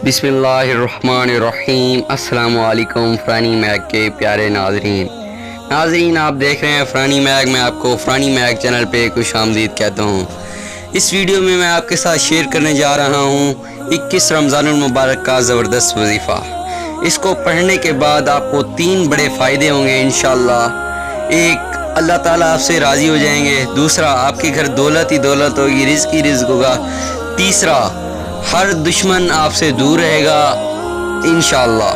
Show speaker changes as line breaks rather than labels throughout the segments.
बिस्मिल्लाहिर्रहमानिर्रहीम। अस्सलाम वालेकुम फ़रानी मैग के प्यारे नाज़रीन, आप देख रहे हैं फ़रानी मैग। मैं आपको फ़रानी मैग चैनल पे खुश आमदीद कहता हूँ। इस वीडियो में मैं आपके साथ शेयर करने जा रहा हूँ 21 रमज़ानुल मुबारक का ज़बरदस्त वजीफ़ा। इसको पढ़ने के बाद आपको 3 बड़े फ़ायदे होंगे इंशाअल्लाह। एक, अल्लाह ताला आपसे राज़ी हो जाएंगे। दूसरा, आपके घर दौलत ही दौलत होगी, रिज़्क़ ही रिज़्क़ होगा। तीसरा, हर दुश्मन आपसे दूर रहेगा इंशाअल्लाह।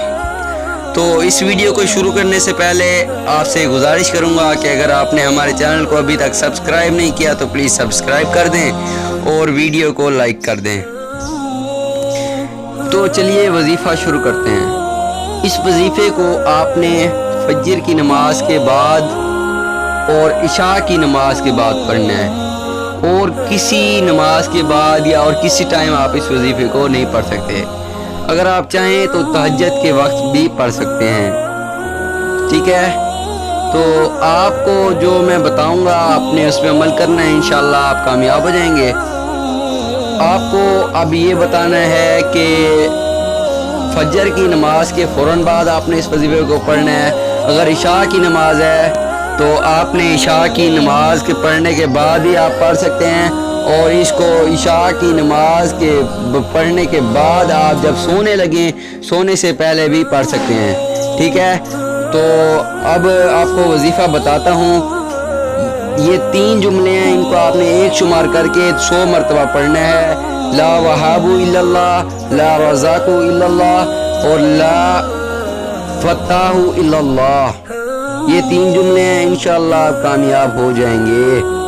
तो इस वीडियो को शुरू करने से पहले आपसे गुजारिश करूंगा कि अगर आपने हमारे चैनल को अभी तक सब्सक्राइब नहीं किया तो प्लीज़ सब्सक्राइब कर दें और वीडियो को लाइक कर दें। तो चलिए वजीफ़ा शुरू करते हैं। इस वजीफ़े को आपने फजर की नमाज के बाद और इशा की नमाज के बाद पढ़ना है, और किसी नमाज के बाद या और किसी टाइम आप इस वजीफ़े को नहीं पढ़ सकते। अगर आप चाहें तो तहज्जुद के वक्त भी पढ़ सकते हैं, ठीक है। तो आपको जो मैं बताऊंगा आपने उस पर अमल करना है, इंशाअल्लाह आप कामयाब हो जाएंगे। आपको अब ये बताना है कि फजर की नमाज के फ़ौरन बाद आपने इस वजीफ़े को पढ़ना है। अगर इशा की नमाज है तो आपने इशा की नमाज के पढ़ने के बाद ही आप पढ़ सकते हैं, और इसको इशा की नमाज के पढ़ने के बाद आप जब सोने लगें, सोने से पहले भी पढ़ सकते हैं, ठीक है। तो अब आपको वजीफ़ा बताता हूँ। ये 3 जुमले हैं, इनको आपने एक शुमार करके 100 मरतबा पढ़ना है। ला वहाबु इल्लल्लाह, ला रज़ाकु इल्लल्लाह और ला फताहु इल्लल्लाह। ये 3 जुमले हैं, इंशाअल्लाह आप कामयाब हो जाएंगे।